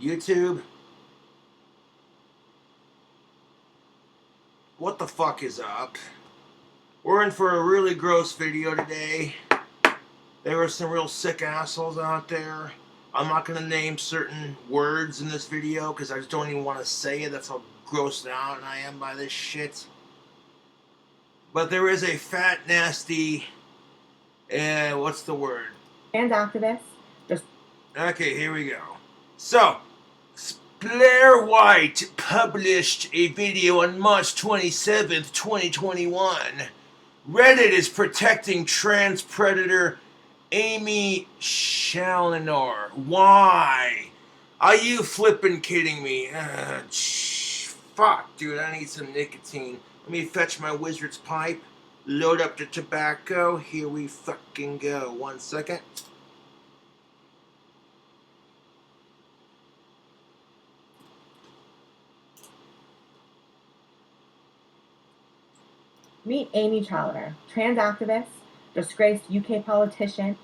YouTube, what the fuck is up? We're in for a really gross video today. There were some real sick assholes out there. I'm not gonna name certain words in this video because I just don't even want to say it. That's how grossed out I am by this shit. But there is a fat, nasty, what's the word? And activists. Okay, here we go. So, Blair White published a video on March 27th, 2021. Reddit is protecting trans predator Amy Challenor. Why? Are you flippin' kidding me? Fuck, dude, I need some nicotine. Let me fetch my wizard's pipe, load up the tobacco. Here we fucking go. 1 second. Meet Amy Challener, trans activist, disgraced UK politician.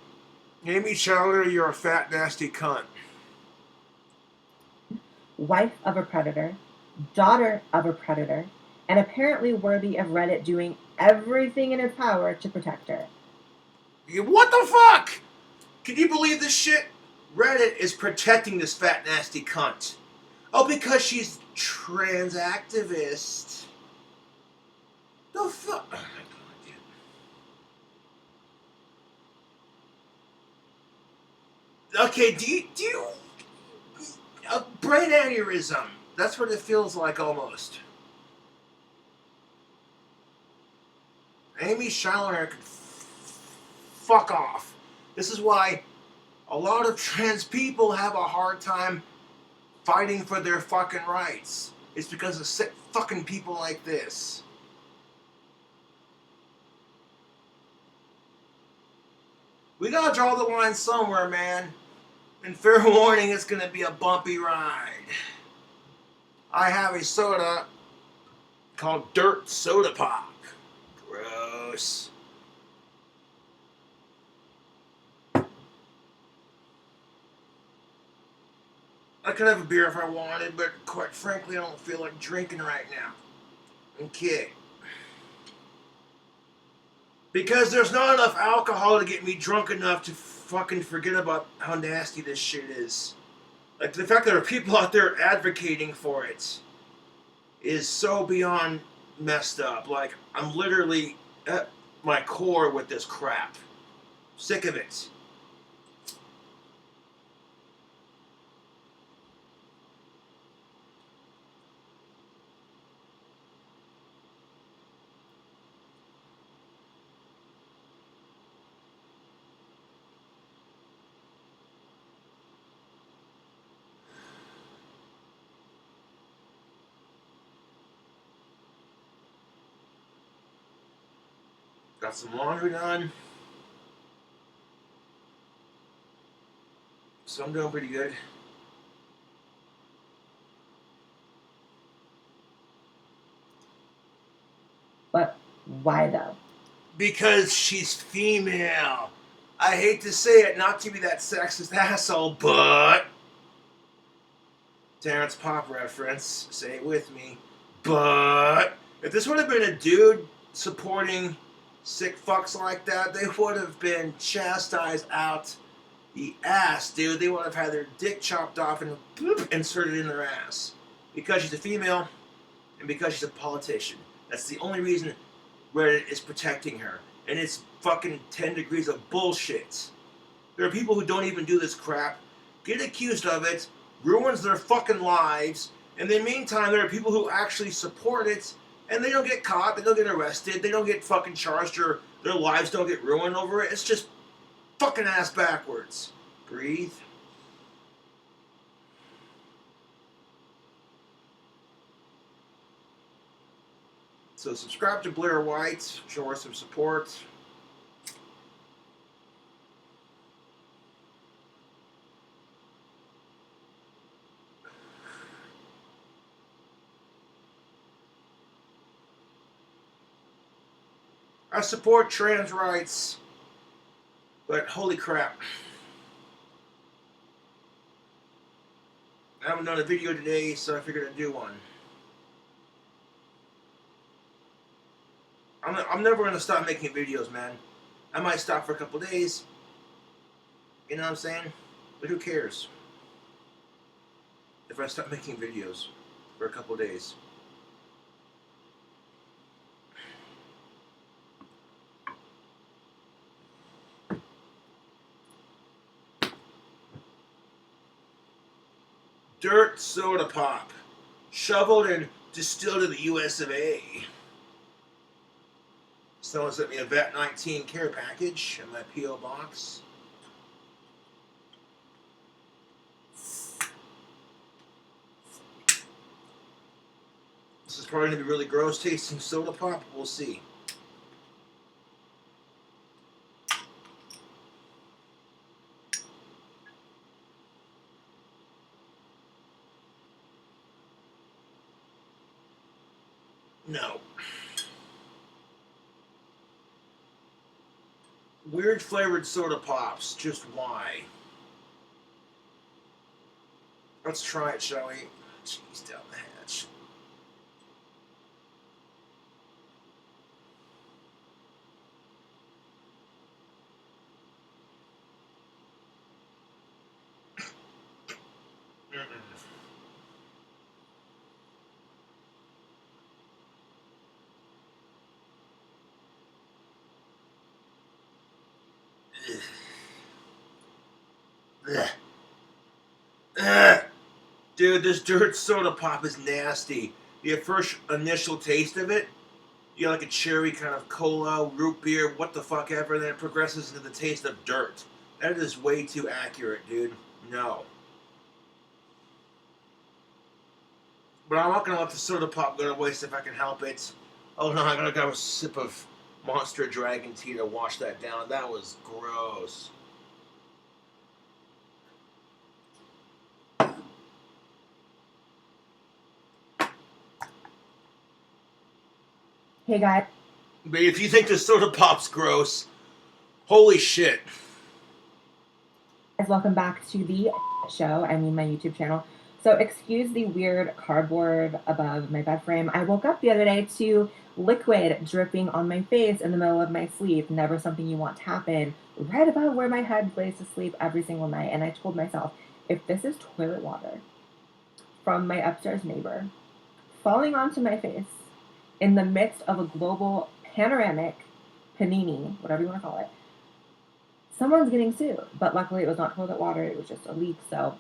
Amy Challener, you're a fat, nasty cunt. Wife of a predator, daughter of a predator, and apparently worthy of Reddit doing everything in its power to protect her. What the fuck? Can you believe this shit? Reddit is protecting this fat, nasty cunt. Oh, because she's trans activist. The fuck? Oh my god, dude. Okay, do you a brain aneurysm? That's what it feels like almost. Amy Challener could fuck off. This is why a lot of trans people have a hard time fighting for their fucking rights. It's because of sick fucking people like this. We gotta draw the line somewhere, man. And fair warning, it's gonna be a bumpy ride. I have a soda called Dirt Soda Pop. Gross. I could have a beer if I wanted, but quite frankly, I don't feel like drinking right now. Okay. Because there's not enough alcohol to get me drunk enough to fucking forget about how nasty this shit is. Like, the fact that there are people out there advocating for it is so beyond messed up. Like, I'm literally at my core with this crap. Sick of it. Got some laundry done. So I'm doing pretty good. But why though? Because she's female. I hate to say it, not to be that sexist asshole, but... Terrence Pop reference, say it with me. But if this would have been a dude supporting sick fucks like that, they would have been chastised out the ass, dude. They would have had their dick chopped off and bloop, inserted in their ass. Because she's a female and because she's a politician. That's the only reason Reddit is protecting her. And it's fucking 10 degrees of bullshit. There are people who don't even do this crap, get accused of it, ruins their fucking lives, and in the meantime there are people who actually support it, and they don't get caught, they don't get arrested, they don't get fucking charged, or their lives don't get ruined over it. It's just fucking ass backwards. Breathe. So subscribe to Blair White, show her some support. I support trans rights, but holy crap. I haven't done a video today, so I figured I'd do one. I'm never gonna stop making videos, man. I might stop for a couple days. You know what I'm saying? But who cares if I stop making videos for a couple days? Dirt soda pop, shoveled and distilled in the US of A. Someone sent me a Vet 19 care package in my P.O Box. This is probably going to be really gross tasting soda pop. We'll see. No. Weird flavored soda pops. Just why? Let's try it, shall we? Jeez, down the hatch. Dude, this dirt soda pop is nasty. The first initial taste of it, you get like a cherry kind of cola, root beer, what the fuck ever, and then it progresses into the taste of dirt. That is way too accurate, dude. No. But I'm not gonna let the soda pop go to waste if I can help it. Oh no, I gotta grab a sip of Monster Dragon tea to wash that down. That was gross. Hey guys. But if you think the soda pop's gross, holy shit. Welcome back to the show. I mean my YouTube channel. So excuse the weird cardboard above my bed frame. I woke up the other day to liquid dripping on my face in the middle of my sleep. Never something you want to happen. Right about where my head lays to sleep every single night. And I told myself, if this is toilet water from my upstairs neighbor falling onto my face in the midst of a global panoramic panini, whatever you want to call it, someone's getting sued. But luckily it was not toilet water, it was just a leak. So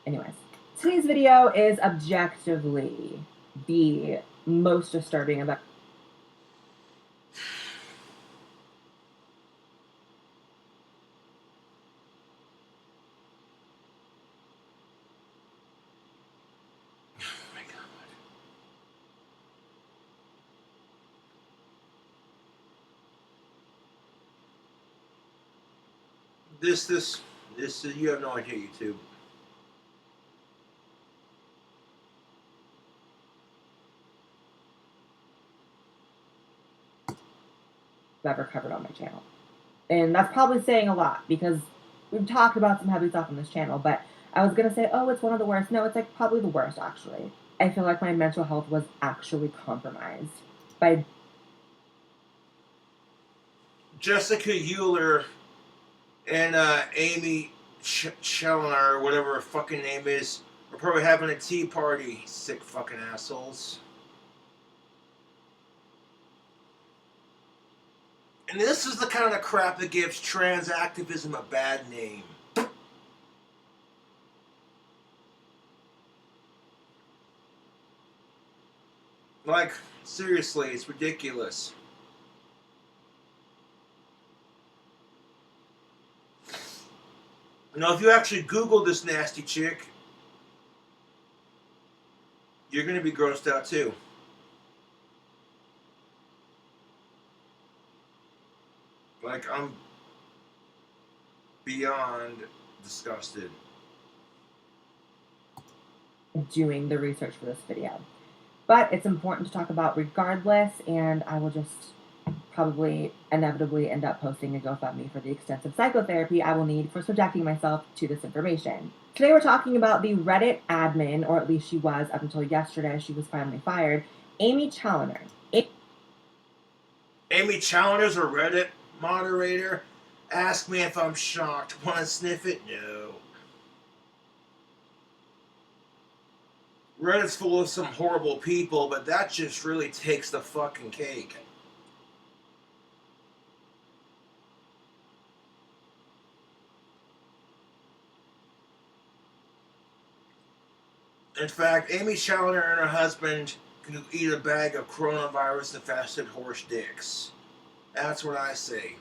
anyways, today's video is objectively the most disturbing about This, you have no idea, YouTube. ever covered on my channel. And that's probably saying a lot because we've talked about some heavy stuff on this channel, but I was going to say, oh, it's one of the worst. No, it's like probably the worst, actually. I feel like my mental health was actually compromised by Jessica Euler and Amy Challoner, or whatever her fucking name is, are probably having a tea party. Sick fucking assholes. And this is the kind of crap that gives trans activism a bad name. Like, seriously, it's ridiculous. Now, if you actually Google this nasty chick, you're going to be grossed out too. Like, I'm beyond disgusted. doing the research for this video. But it's important to talk about regardless, and I will just probably inevitably end up posting a GoFundMe for the extensive psychotherapy I will need for subjecting myself to this information. Today we're talking about the Reddit admin, or at least she was up until yesterday. She was finally fired. Amy Challoner. Amy Challoner's a Reddit moderator. Ask me if I'm shocked. Want to sniff it? No. Reddit's full of some horrible people, but that just really takes the fucking cake. In fact, Amy Challoner and her husband can eat a bag of coronavirus-infested horse dicks. That's what I say.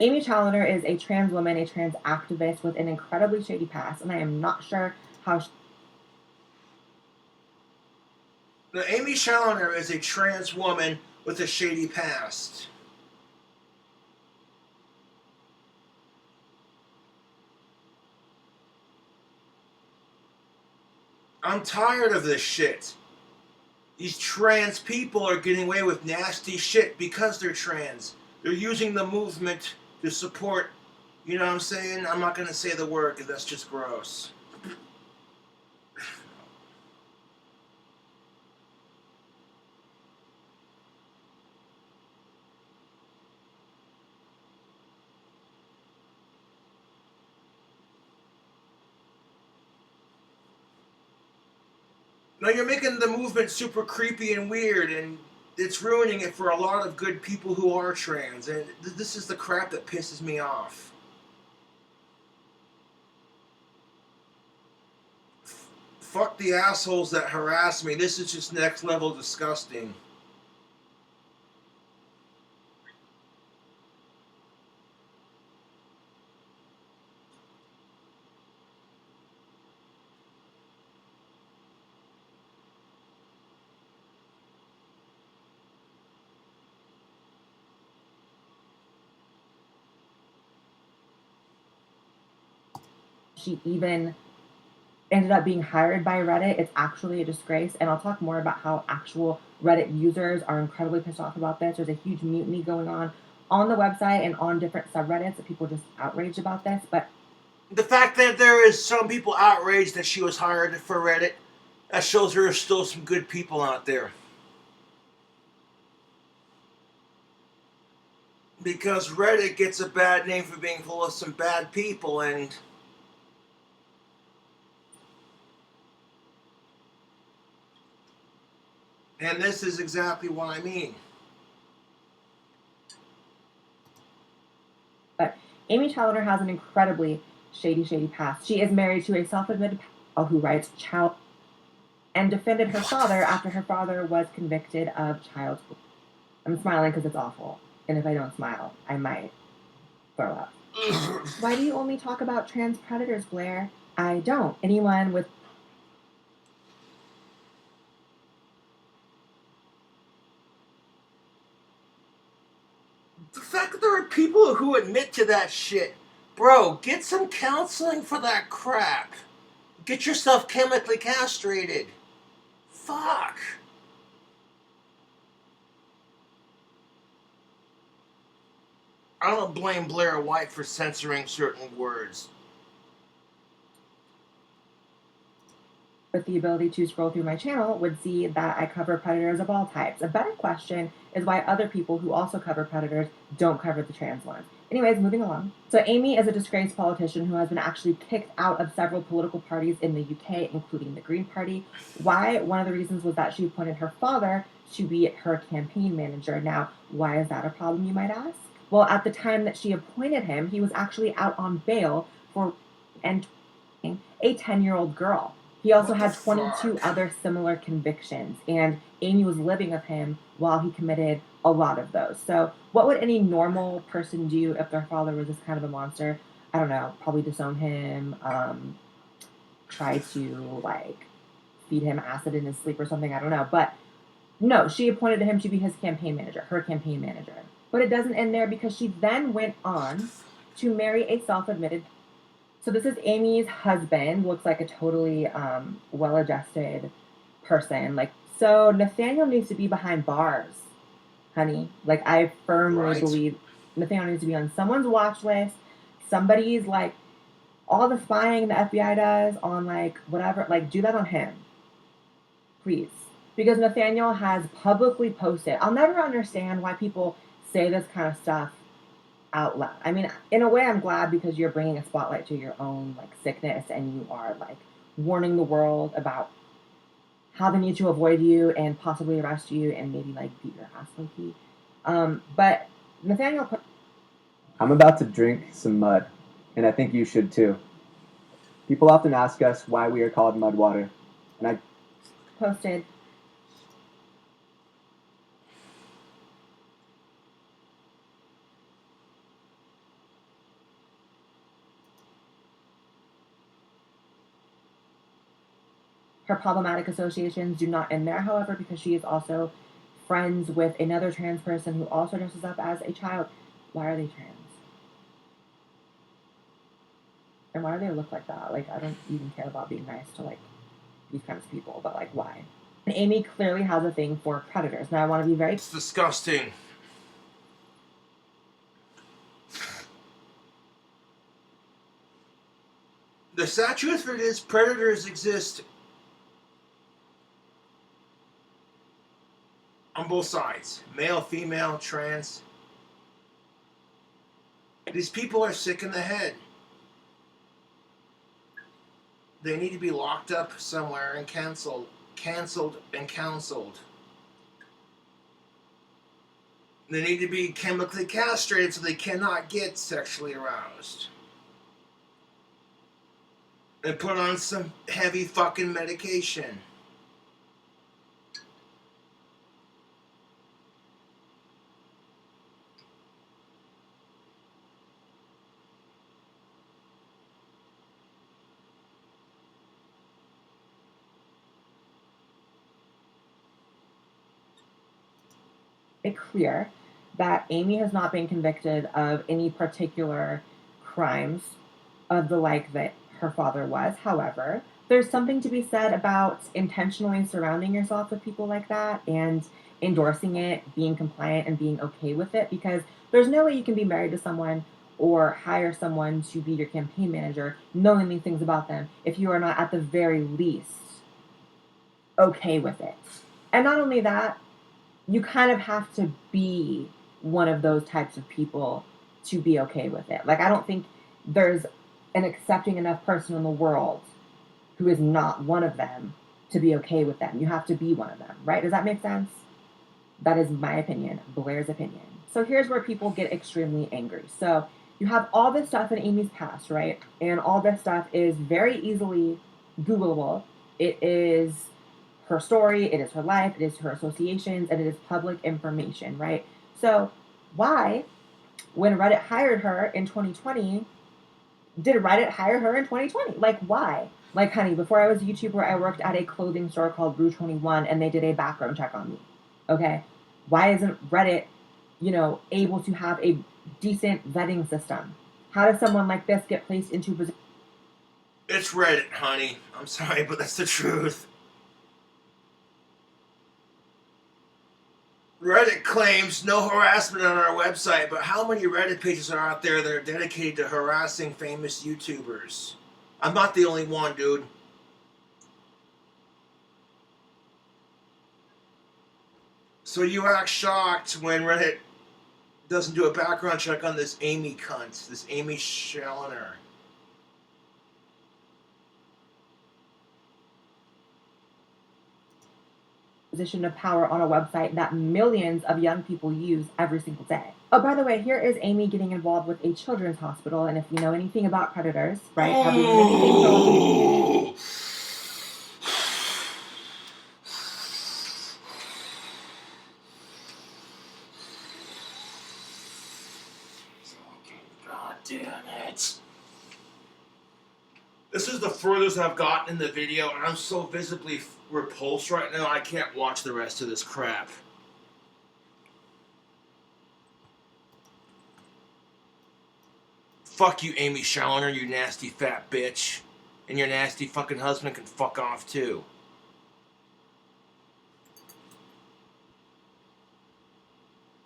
Amy Challoner is a trans woman, a trans activist with an incredibly shady past, and I am not sure how. Now, Amy Challoner is a trans woman with a shady past. I'm tired of this shit. These trans people are getting away with nasty shit because they're trans. They're using the movement to support, you know what I'm saying? I'm not going to say the word because that's just gross. Now you're making the movement super creepy and weird, and it's ruining it for a lot of good people who are trans, and this is the crap that pisses me off. Fuck the assholes that harass me. This is just next level disgusting. She even ended up being hired by Reddit. It's actually a disgrace, and I'll talk more about how actual Reddit users are incredibly pissed off about this. There's a huge mutiny going on the website and on different subreddits that people are just outraged about this. But the fact that there is some people outraged that she was hired for Reddit, that shows there are still some good people out there. Because Reddit gets a bad name for being full of some bad people, and this is exactly what I mean. But Amy Challoner has an incredibly shady past. She is married to a self-admitted who writes child and defended her father after her father was convicted of child. I'm smiling because it's awful, and if I don't smile, I might throw up. Why do you only talk about trans predators, Blair? I don't. Anyone with the fact that there are people who admit to that shit. Bro, get some counseling for that crap. Get yourself chemically castrated. Fuck. I don't blame Blair White for censoring certain words. with the ability to scroll through my channel would see that I cover predators of all types. A better question is why other people who also cover predators don't cover the trans ones. Anyways, moving along. So Amy is a disgraced politician who has been actually kicked out of several political parties in the UK, including the Green Party. Why? One of the reasons was that she appointed her father to be her campaign manager. Now, why is that a problem, you might ask? Well, at the time that she appointed him, he was actually out on bail for and a 10-year-old girl. He also had 22 other similar convictions, and Amy was living with him while he committed a lot of those. So what would any normal person do if their father was this kind of a monster? I don't know, probably disown him, try to, like, feed him acid in his sleep or something, I don't know. But no, she appointed him to be his campaign manager, her campaign manager. But it doesn't end there, because she then went on to marry a self-admitted. So this is Amy's husband, looks like a totally well-adjusted person. Like, so Nathaniel needs to be behind bars. honey. Like, I firmly believe Nathaniel needs to be on someone's watch list. Somebody's like, all the spying the FBI does on like whatever, like do that on him, please. Because Nathaniel has publicly posted. I'll never understand why people say this kind of stuff out loud. I mean, in a way, I'm glad because you're bringing a spotlight to your own like sickness, and you are like warning the world about how they need to avoid you and possibly arrest you and maybe like beat your ass, low-key. But Nathaniel, I'm about to drink some mud, and I think you should too. People often ask us why we are called mud water, and I posted her problematic associations do not end there, however, because she is also friends with another trans person who also dresses up as a child. Why are they trans? And why do they look like that? Like, I don't even care about being nice to like these kinds of people, but like, why? And Amy clearly has a thing for predators. Now, I want to be very... It's disgusting. The sad truth of it is, predators exist on both sides. Male, female, trans. These people are sick in the head. They need to be locked up somewhere and counseled and counseled. They need to be chemically castrated so they cannot get sexually aroused. And put on some heavy fucking medication. Clear that Amy has not been convicted of any particular crimes of the like that her father was. However, there's something to be said about intentionally surrounding yourself with people like that and endorsing it, being compliant, and being okay with it, because there's no way you can be married to someone or hire someone to be your campaign manager knowing these things about them if you are not at the very least okay with it. And not only that, you kind of have to be one of those types of people to be okay with it. Like, I don't think there's an accepting enough person in the world who is not one of them to be okay with them. You have to be one of them, right? Does that make sense? That is my opinion, Blair's opinion. So here's where people get extremely angry. So you have all this stuff in Amy's past, right? And all this stuff is very easily Googleable. It is her story, it is her life, it is her associations, and it is public information, right? So why, when Reddit hired her in 2020, did Reddit hire her in 2020? Like, why? Like, honey, before I was a YouTuber, I worked at a clothing store called Brew 21, and they did a background check on me. Okay? Why isn't Reddit, able to have a decent vetting system? How does someone like this get placed into position? It's Reddit, honey. I'm sorry, but that's the truth. Reddit claims no harassment on our website, but how many Reddit pages are out there that are dedicated to harassing famous YouTubers? I'm not the only one, dude. So you act shocked when Reddit doesn't do a background check on this Amy cunt, this Amy Challoner. Position of power on a website that millions of young people use every single day. Oh, by the way, here is Amy getting involved with a children's hospital, and if you know anything about predators, right? God damn it. This is the furthest I've gotten in the video, and I'm so visibly repulsed right now, I can't watch the rest of this crap. Fuck you, Amy Challoner, you nasty fat bitch. And your nasty fucking husband can fuck off too.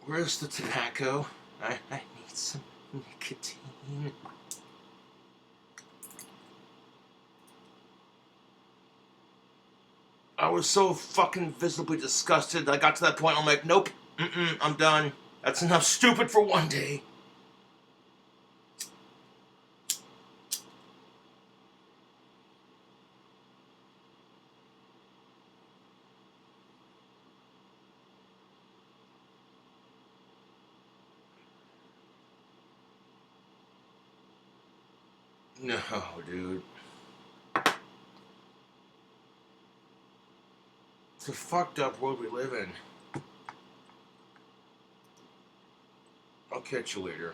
Where's the tobacco? I need some nicotine. I was so fucking visibly disgusted. I got to that point, I'm like, nope, I'm done. That's enough stupid for one day. No, dude. It's a fucked up world we live in. I'll catch you later.